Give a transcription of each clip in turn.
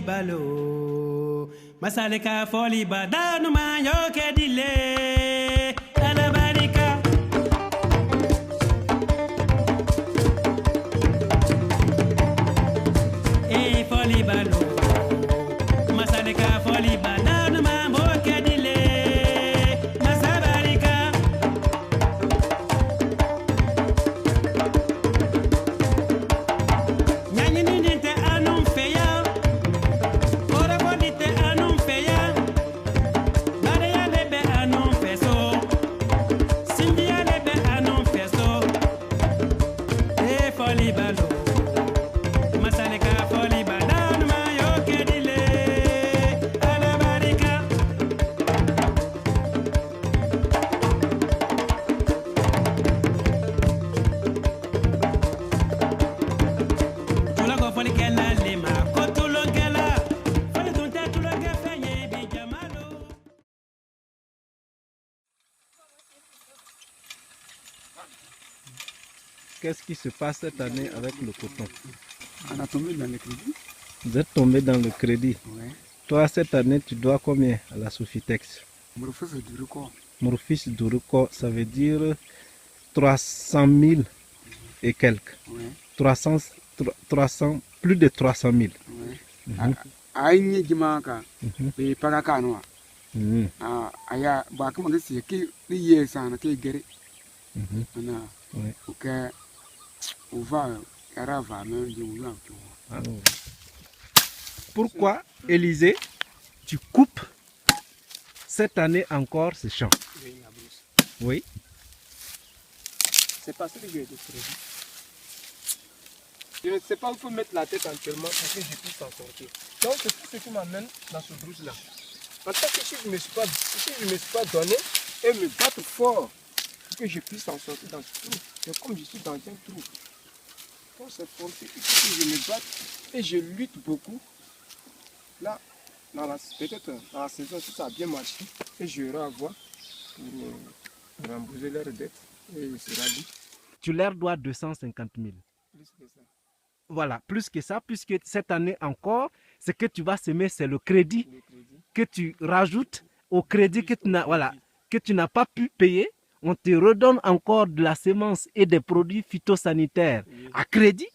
balo masaleka foli badanu ma yo kedile alabarika foli balo masaleka foli badanu ma mo kedile masabarika nyanyini nite anum feya ora bonite anum feya maria lebe anum feso sindia lebe anum feso foli balo masaleka foli badanu ma yo kedile alabarika tulago foli kela lima ko tulongela foli tunte tulonge fenye bi jamalo. Qu'est-ce qui se passe cette année avec le coton? On a tombé dans le crédit. Vous êtes tombé dans le crédit. Ouais. Toi, cette année, tu dois combien à la Sofitex? Mon fils est du record. Mon fils Duruko, ça veut dire 300 000 et quelques. Ouais. 300, plus de 300 000. Ouais. Aïe, Jimaka, et Paracanoa. Mhm. Aya, Bakam, this years and a cake get it. Ouais. Ok, on va, Arava, même du moulin. Pourquoi, Élisée, tu coupes cette année encore ce champ? Oui. C'est parce que j'ai des crédits. Je ne sais pas où il faut mettre la tête actuellement pour que je puisse s'en sortir. Donc c'est tout ce qui m'amène dans ce brousse-là. Parce que si je ne me suis pas donné et me battre fort pour que je puisse s'en sortir dans ce trou, c'est comme je suis dans un trou. Pour se forcer, il faut que je me batte et je lutte beaucoup. Là, peut-être dans la saison, si ça a bien marché, et j'aurai à voir pour rembourser leurs dettes et il sera dit. Tu leur dois 250 000. Plus que ça. Voilà, plus que ça, puisque cette année encore, ce que tu vas semer, c'est le crédit Le crédit. que tu rajoutes au crédit que tu n'as pas pu payer. On te redonne encore de la semence et des produits phytosanitaires à crédit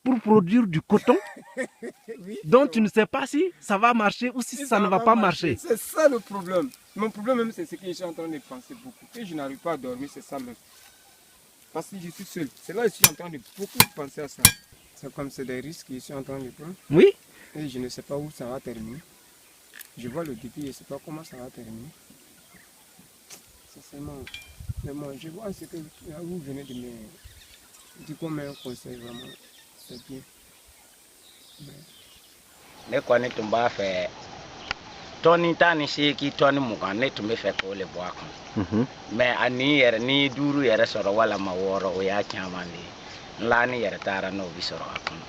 pour produire du coton Oui, dont tu ne sais pas si ça va marcher ou si ça ne va pas marcher. C'est ça le problème. Mon problème même, c'est ce que je suis en train de penser beaucoup. Et je n'arrive pas à dormir, c'est ça même. Parce que je suis seul. C'est là que je suis en train de beaucoup penser à ça. C'est comme c'est des risques que je suis en train de prendre. Oui, Et je ne sais pas où ça va terminer. Je vois le début, je ne sais pas comment ça va terminer. Sincèrement, vraiment, je vois ce que vous venez de me dire comme un conseil, vraiment, c'est bien. Ne kɔni tun b'a fɛ tɔni 18 tɔni 20 ne tun bɛ fɛ k'o le bɔ a kɔnɔ mais ani yɛrɛ ni 5 yɛrɛ sɔrɔ walama 6 o y'a caman de ye n la ni yɛrɛ taara n'o bi sɔrɔ a kɔnɔ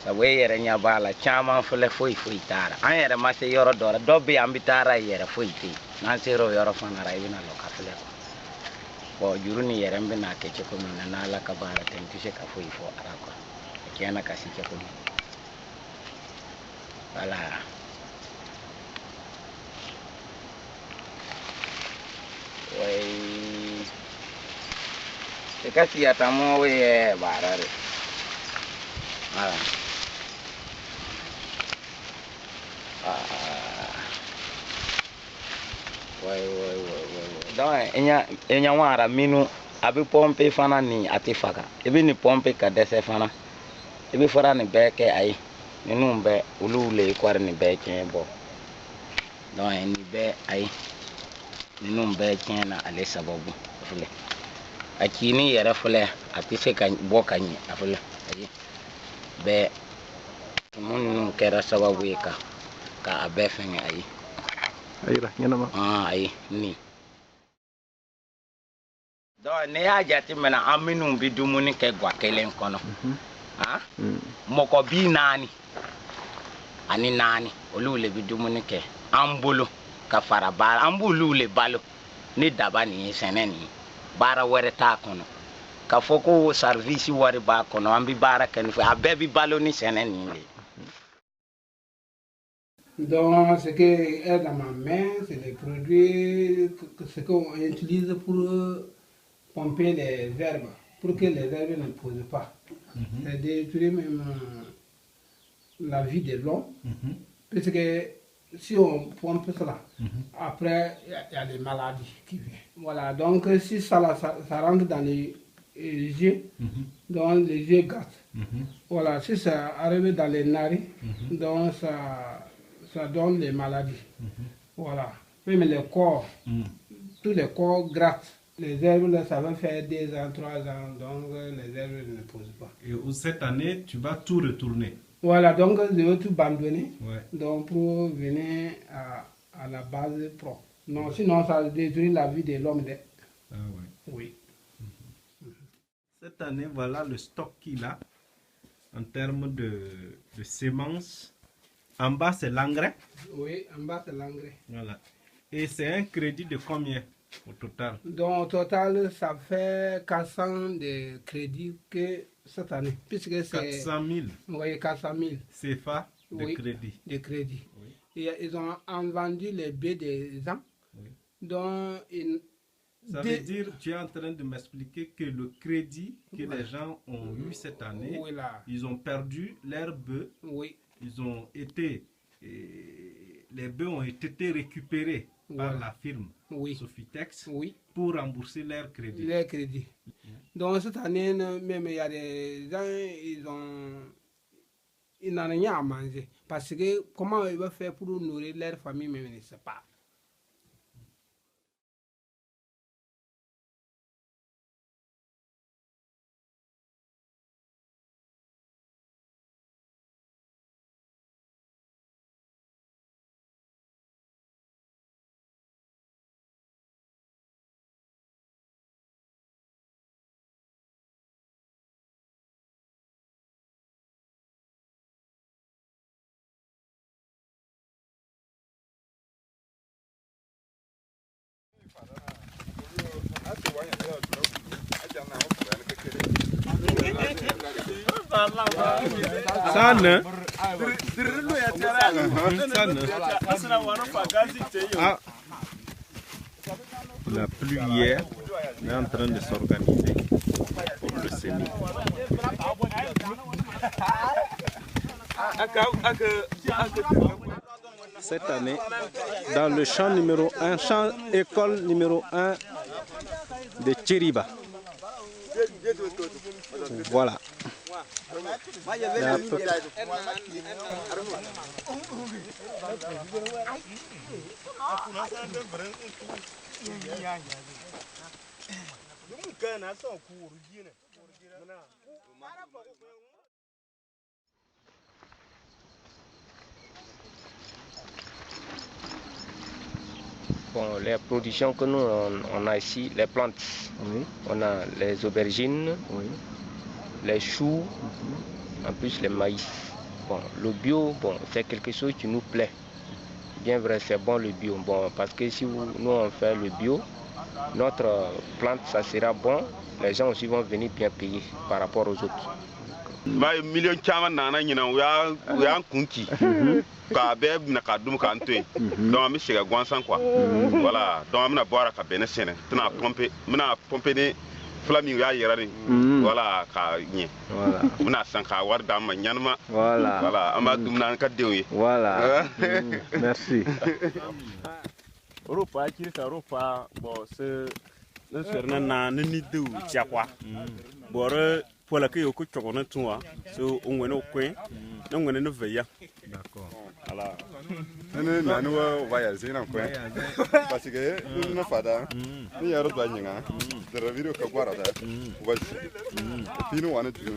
sabu e yɛrɛ ɲɛ b'a la caman filɛ foyi taara an yɛrɛ ma se yɔrɔ dɔ la dɔ bɛ an bɛ taara yɛrɛ foyi tɛ yen n'an sera o yɔrɔ fana ra i bɛna lɔ ka filɛ bon juru ni yɛrɛ n bɛna kɛ cogo min na n'ala ka baara tɛ n tɛ se ka foyi fɔ ala kɔ a kɛɲɛna ka si cogo min. Voilà. Oui. C'est qu'est-ce qu'il y a tant moi oui barare. Voilà. Oui. Donc enya wara minu abi pompe fana ni atifaka. Ebi ni pompe ka dese fana. Ebi fora ni beke ai. Ninu bɛ olu le kwari ni bɛɛ tiɲɛ bɔ donc ni bɛɛ ayi ninu bɛɛ tiɲɛ na ale sababu filɛ a kini yɛrɛ filɛ a tɛ se ka bɔ ka ɲɛ a filɛ ayi bɛɛ tumu ninnu kɛra sababu ye ka a bɛɛ fɛngɛ ayi ayira ɲɛnama. ayi ni donc ne y'a jateminɛ an minnu bɛ dumuni kɛ ga kelen kɔnɔ mɔgɔ bi naani ani naani olu le bɛ dumuni kɛ an bolo ka fara baara an b'olu le balo ni daba nin ye sɛnɛ nin ye baara wɛrɛ t'a kɔnɔ ka fɔ ko service wari b'a kɔnɔ an bɛ baara kɛ ni fɛ a bɛɛ bɛ balo ni sɛnɛ nin de Donc, ce qui est dans ma main, c'est les produits, ce qu'on utilise pour pomper les herbes, pour que les herbes ne posent pas. C'est détruire même la vie de l'homme, puisque si on pompe cela, après, il y a des maladies qui viennent. Voilà, donc si ça rentre dans les yeux, donc les yeux gâtent. Voilà, si ça arrive dans les narines, donc ça donne les maladies. Voilà, même les corps, tous les corps grattent. Les herbes, là, ça va faire 2 ans, 3 ans, donc les herbes ne posent pas. Et cette année, tu vas tout retourner. Voilà, donc je vais tout abandonner, Ouais. donc pour venir à la base propre. Non, sinon ça détruit la vie de l'homme. Ah ouais. Oui. Cette année, voilà le stock qu'il a en termes de semences. En bas, c'est l'engrais. Oui, en bas c'est l'engrais. Voilà. Et c'est un crédit de combien au total? Donc au total, ça fait 400 de crédits que cette année, puisque c'est 400 000 oui, 400 000 CFA de Oui. crédit. de crédits. Oui. Et ils ont vendu les baies des gens. Oui. Donc, Ça veut dire, tu es en train de m'expliquer que le crédit que les gens ont eu cette année, oui, là. ils ont perdu leurs bœufs, Oui, ils ont été, les bœufs ont été récupérés par Voilà. la firme oui, Sofitex oui. pour rembourser leur crédit. Les crédits. Donc cette année, même il y a des gens, ils n'ont rien à manger. Parce que comment ils vont faire pour nourrir leur famille, même ils ne savent pas. Sana. Ah. La pluie hier, on est en train de s'organiser pour le semis. Cette année, dans le champ numéro 1, champ école numéro 1 de Tchériba. Voilà. Bon, les productions que nous on a ici, les plantes, Oui. on a les aubergines, Oui. les choux, en plus les maïs. Bon, le bio, bon, c'est quelque chose qui nous plaît. Bien vrai, c'est bon le bio, bon, parce que si nous on fait le bio, notre plante ça sera bon, les gens aussi vont venir bien payer par rapport aux autres. Ba million caman nana ɲinan u y'an kun ci k'a bɛɛ minɛ k'a dum k'an to yen donc an bɛ sɛgɛn gansan quoi voilà donc an bɛna bɔ a la ka bɛnɛ sɛnɛ n bɛna pomper ni fila min u y'a yɛrɛ ni voilà k'a ɲɛ n bɛna san k'a wari d'an ma ɲanima voilà an b'a dumuni an ka denw ye Voilà. Merci. Europa kiri ka Europa bon se ne serne na ne ni de tia kwa bore pola ke yoku chokona tuwa so onwene okwen na onwene no veya. D'accord. Voilà. ne na ni wa voyager na ko parce que nous na fada ni yaro do anyinga de video ka gwara da u ba shi fino wana tuna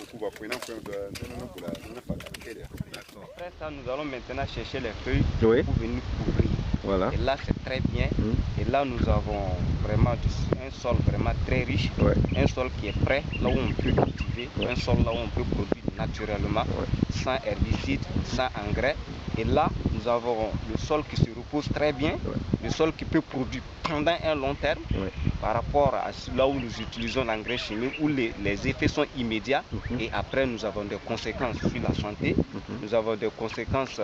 ku ba ko na ko do na kula na fada kele. Après ça, nous allons maintenant chercher les feuilles Oui. pour venir couvrir. Voilà. Et là, c'est très bien. Et là, nous avons vraiment un sol vraiment très riche. Ouais. Un sol qui est prêt, là où on peut cultiver. Un sol là où on peut produire naturellement, sans herbicides, sans engrais. Et là, nous avons le sol qui se repose très bien. Le sol qui peut produire pendant un long terme. Par rapport à là où nous utilisons l'engrais chimique, où les effets sont immédiats. Et après, nous avons des conséquences sur la santé. Nous avons des conséquences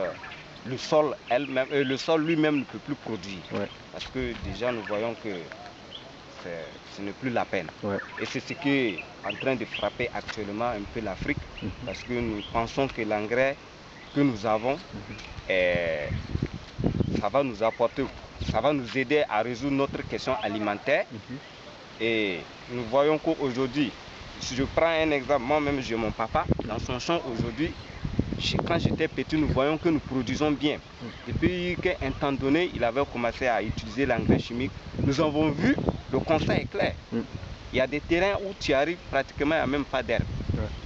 le sol elle-même, le sol lui-même ne peut plus produire. Ouais. Parce que déjà nous voyons que ce n'est plus la peine. Ouais. Et c'est ce qui est en train de frapper actuellement un peu l'Afrique, parce que nous pensons que l'engrais que nous avons, ça va nous apporter, ça va nous aider à résoudre notre question alimentaire. Et nous voyons qu'aujourd'hui, si je prends un exemple, moi-même j'ai mon papa dans son champ aujourd'hui. Quand j'étais petit, nous voyons que nous produisons bien. Depuis qu'à un temps donné, il avait commencé à utiliser l'engrais chimique. Nous avons vu, le constat est clair. Il y a des terrains où tu arrives pratiquement, il n'y a même pas d'herbe.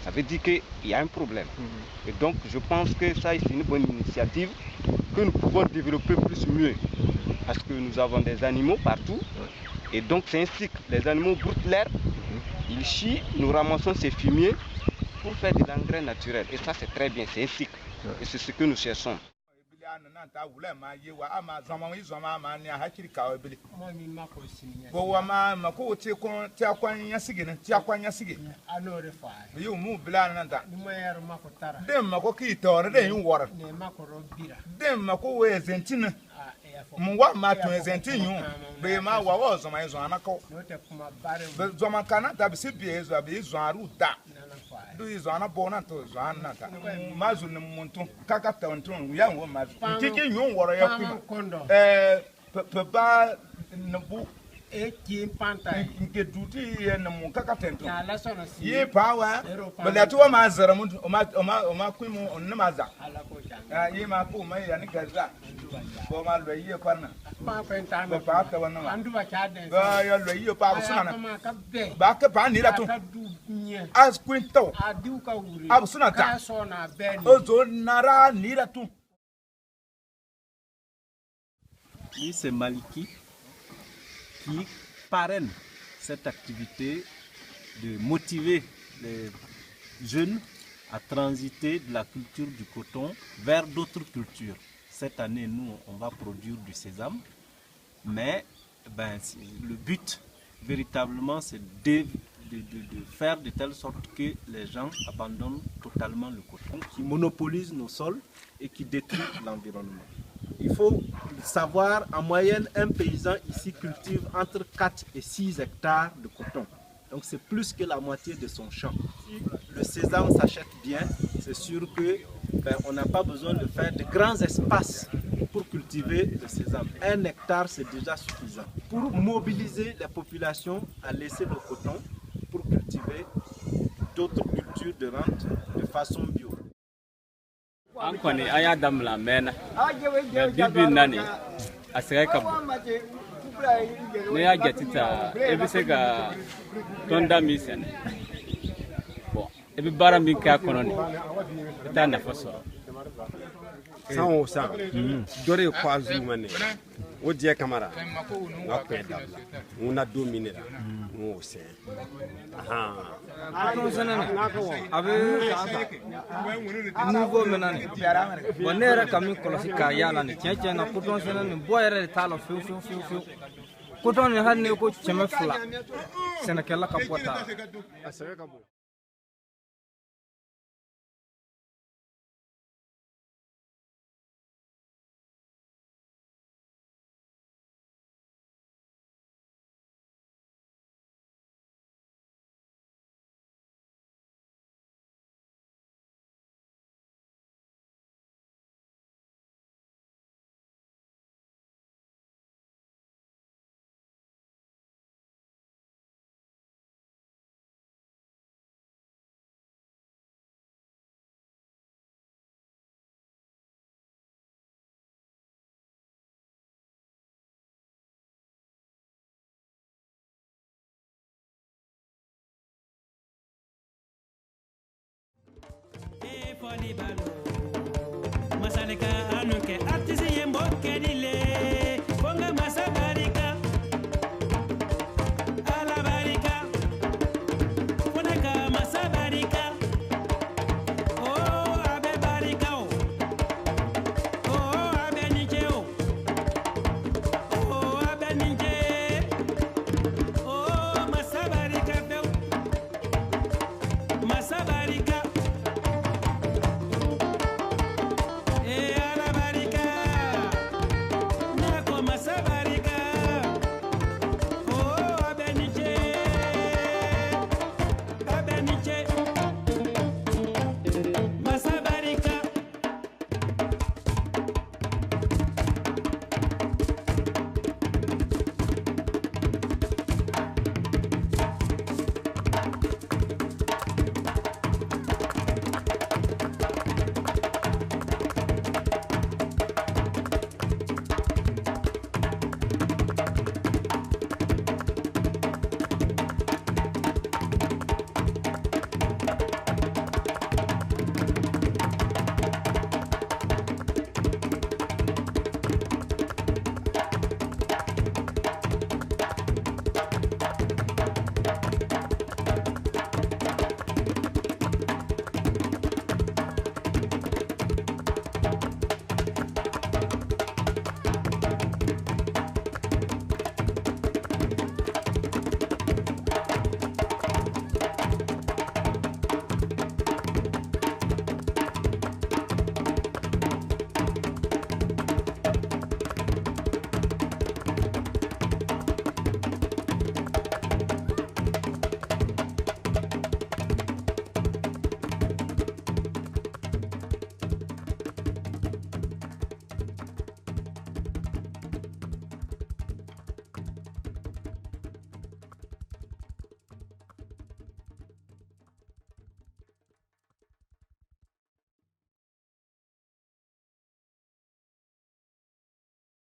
Ça veut dire qu'il y a un problème. Et donc, je pense que ça, c'est une bonne initiative que nous pouvons développer plus mieux. Parce que nous avons des animaux partout. Et donc, c'est un cycle. Les animaux broutent l'herbe, ils chient, nous ramassons ces fumiers pour faire de l'engrais naturel. Et ça, c'est très bien, c'est un cycle. Et c'est ce que nous cherchons. Mwa matu ezentinyu be ma wa wo zoma ezo anako zoma kana ta bisibi ezo abi zo aruda do izo anabo to zo anata mazu ne muntu kaka ta ntun ya wo mazu tiki nyu woro ya kuma pe ba nbu ki panta nke duti ye ne mu kaka tento ye pawa bele to ma zara mu o ma kwimu on ma za ye ma ko mai ya ni gaza bo ma lo ye parna ma penta ma pa ta wana andu ba cha den ba ya lo ye pa suna na ba ka pa ni la to as quinto adu ka wuri ab suna ta o zo nara ni la to. Oui, c'est Maliki qui parraine cette activité de motiver les jeunes à transiter de la culture du coton vers d'autres cultures. Cette année, nous, on va produire du sésame, mais le but, véritablement, c'est de faire de telle sorte que les gens abandonnent totalement le coton, qui monopolise nos sols et qui détruit l'environnement. Il faut savoir, en moyenne, un paysan ici cultive entre 4 et 6 hectares de coton. Donc c'est plus que la moitié de son champ. Si le sésame s'achète bien, c'est sûr que on n'a pas besoin de faire de grands espaces pour cultiver le sésame. 1 hectare, c'est déjà suffisant. Pour mobiliser les populations à laisser le coton pour cultiver d'autres cultures de rente de façon bio. An kɔni an y'a daminɛ mɛnna nka bi na nin a sɛgɛn ka bon n'i y'a jate ta i bɛ se ka tɔnda min sɛnɛ bon i bɛ baara min k'a kɔnɔ nin i bɛ taa nafa sɔrɔ. San o san dɔ de ye kwazu ma ne o diɲɛ kamara n ka kɔn dabila n na don min ne la n k'o sɛn coton sɛnɛ a bɛ niveau min na nin bon ne yɛrɛ ka min kɔlɔsi k'a yala nin tiɲɛ tiɲɛ na coton sɛnɛ nin bɔ yɛrɛ de t'a la fiyewu fiyewu fiyewu fiyewu coton nin hali ne ko kɛmɛ 2 sɛnɛkɛla ka bɔ t'a la. Folibalo, Masaleka.